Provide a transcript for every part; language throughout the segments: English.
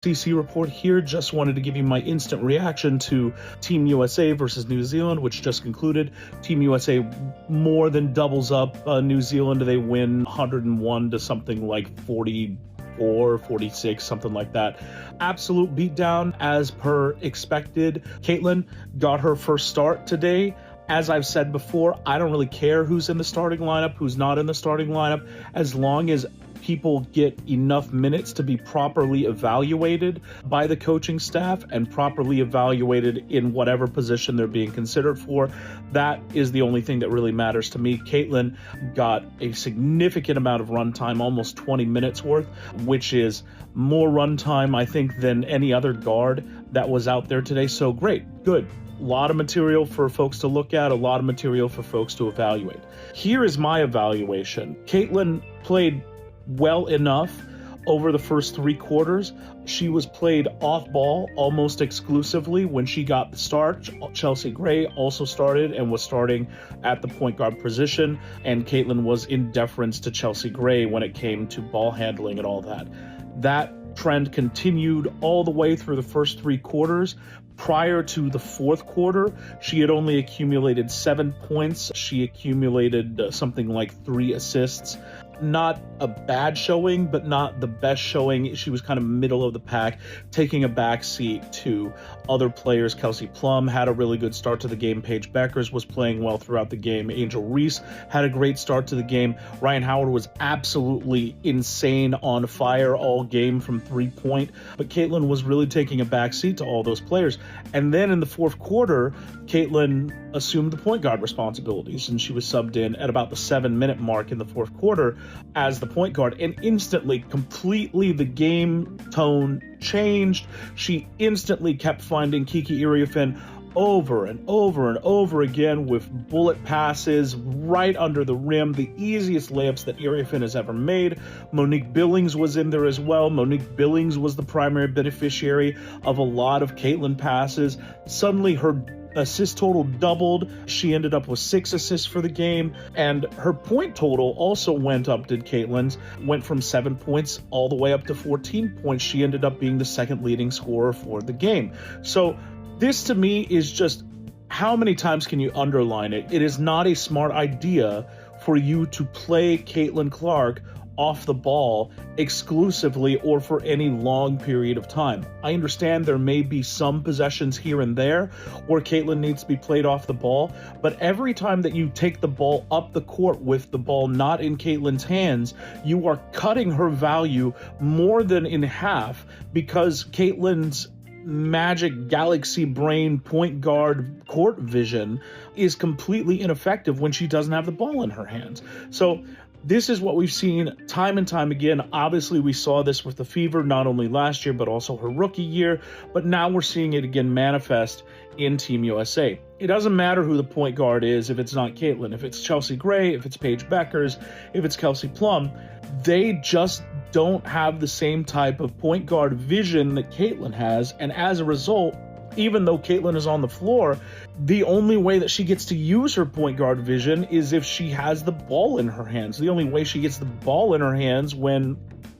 CC report here. Just wanted to give you my instant reaction to Team USA versus New Zealand, which just concluded. Team USA more than doubles up New Zealand. They win 101 to something like 44, 46, something like that. Absolute beatdown as per expected. Caitlin got her first start today. As I've said before, I don't really care who's in the starting lineup, who's not in the starting lineup, as long as people get enough minutes to be properly evaluated by the coaching staff and properly evaluated in whatever position they're being considered for. That is the only thing that really matters to me. Caitlin got a significant amount of runtime, almost 20 minutes worth, which is more runtime, I think, than any other guard that was out there today. So great, good. A lot of material for folks to look at, a lot of material for folks to evaluate. Here is my evaluation. Caitlin played well enough over the first 3 quarters. She was played off ball almost exclusively when she got the start. Chelsea Gray also started and was starting at the point guard position, and Caitlin was in deference to Chelsea Gray when it came to ball handling and all that. That trend continued all the way through the first 3 quarters. Prior to the 4th quarter, she had only accumulated 7 points. She accumulated something like 3 assists. Not a bad showing, but not the best showing. She was kind of middle of the pack, taking a back seat to other players. Kelsey Plum had a really good start to the game. Paige Beckers was playing well throughout the game. Angel Reese had a great start to the game. Ryan Howard was absolutely insane, on fire all game from 3-point. But Caitlin was really taking a back seat to all those players. And then in the 4th quarter, Caitlin assumed the point guard responsibilities, and she was subbed in at about the 7-minute mark in the 4th quarter as the point guard, and instantly, completely, the game tone changed. She instantly kept finding Kiki Iriafen over and over and over again with bullet passes right under the rim, the easiest layups that Iriafen has ever made. Monique Billings was in there as well. Monique Billings was the primary beneficiary of a lot of Caitlin passes. Suddenly her assist total doubled. She ended up with 6 assists for the game, and her point total also went up. Caitlin's went from 7 points all the way up to 14 points. She ended up being the 2nd leading scorer for the game. So this to me is just, how many times can you underline it? It is not a smart idea for you to play Caitlin Clark off the ball exclusively or for any long period of time. I understand there may be some possessions here and there where Caitlin needs to be played off the ball, but every time that you take the ball up the court with the ball not in Caitlin's hands, you are cutting her value more than in half, because Caitlin's magic galaxy brain point guard court vision is completely ineffective when she doesn't have the ball in her hands. So this is what we've seen time and time again. Obviously, we saw this with the Fever not only last year, but also her rookie year. But now we're seeing it again manifest in Team USA. It doesn't matter who the point guard is if it's not Caitlin. If it's Chelsea Gray, if it's Paige Beckers, if it's Kelsey Plum, they just don't have the same type of point guard vision that Caitlin has. And as a result, even though Caitlin is on the floor, the only way that she gets to use her point guard vision is if she has the ball in her hands. The only way she gets the ball in her hands when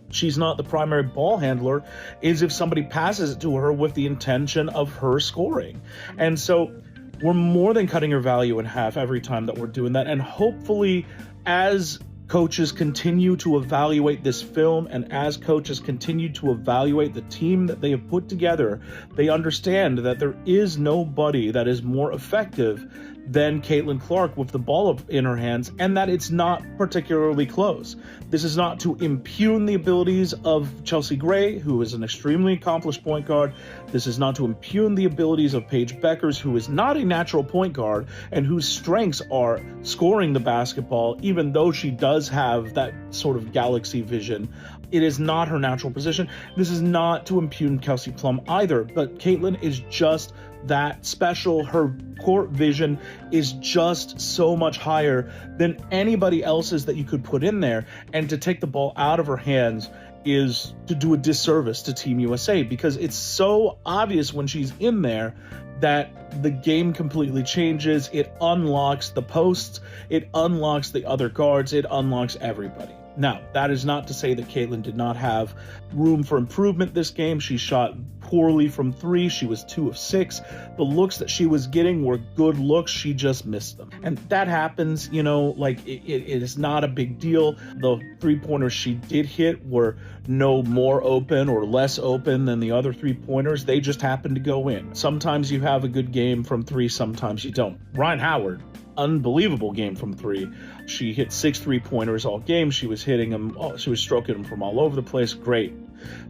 she's not the primary ball handler is if somebody passes it to her with the intention of her scoring. And so we're more than cutting her value in half every time that we're doing that. And hopefully, as coaches continue to evaluate this film, and as coaches continue to evaluate the team that they have put together, they understand that there is nobody that is more effective than Caitlin Clark with the ball in her hands, and that it's not particularly close. This is not to impugn the abilities of Chelsea Gray, who is an extremely accomplished point guard. This is not to impugn the abilities of Paige Beckers, who is not a natural point guard and whose strengths are scoring the basketball, even though she does have that sort of galaxy vision. It is not her natural position. This is not to impugn Kelsey Plum either, but Caitlin is just that special. Her court vision is just so much higher than anybody else's that you could put in there, and to take the ball out of her hands is to do a disservice to Team USA, because it's so obvious when she's in there that the game completely changes. It unlocks the posts, it unlocks the other guards, it unlocks everybody. Now, that is not to say that Caitlin did not have room for improvement this game. She shot poorly from 3. She was 2 of 6. The looks that she was getting were good looks. She just missed them. And that happens, you know, like it is not a big deal. The 3-pointers she did hit were no more open or less open than the other 3-pointers. They just happened to go in. Sometimes you have a good game from 3, sometimes you don't. Rhyne Howard, unbelievable game from 3. She hit 6 3-pointers all game. She was hitting them. She was stroking them from all over the place. Great.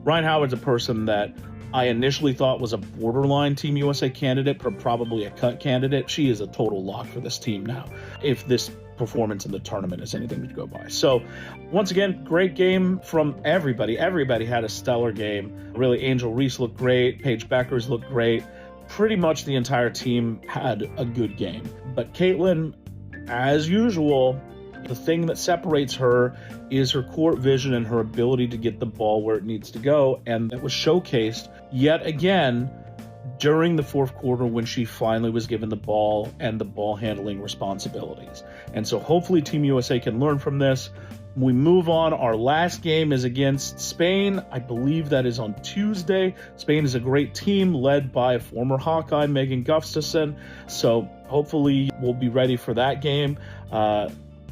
Rhyne Howard's a person that I initially thought was a borderline Team USA candidate, but probably a cut candidate. She is a total lock for this team now, if this performance in the tournament is anything to go by. So once again, great game from everybody. Everybody had a stellar game. Really, Angel Reese looked great. Paige Bueckers looked great. Pretty much the entire team had a good game. But Caitlin, as usual, the thing that separates her is her court vision and her ability to get the ball where it needs to go. And that was showcased yet again during the fourth quarter when she finally was given the ball and the ball handling responsibilities. And so hopefully Team USA can learn from this. We move on. Our last game is against Spain. I believe that is on Tuesday. Spain is a great team led by a former Hawkeye, Megan Gustafson. So hopefully we'll be ready for that game.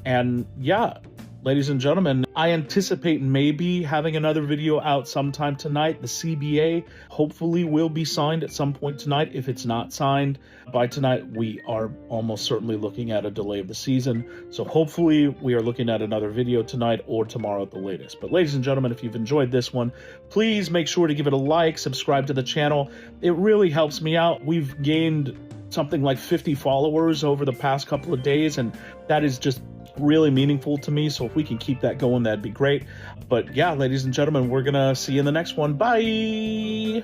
And yeah, ladies and gentlemen, I anticipate maybe having another video out sometime tonight. The CBA hopefully will be signed at some point tonight. If it's not signed by tonight, we are almost certainly looking at a delay of the season. So hopefully we are looking at another video tonight or tomorrow at the latest. But ladies and gentlemen, if you've enjoyed this one, please make sure to give it a like, subscribe to the channel. It really helps me out. We've gained something like 50 followers over the past couple of days, and that is just really meaningful to me. So if we can keep that going, that'd be great. But yeah, ladies and gentlemen, we're gonna see you in the next one. Bye.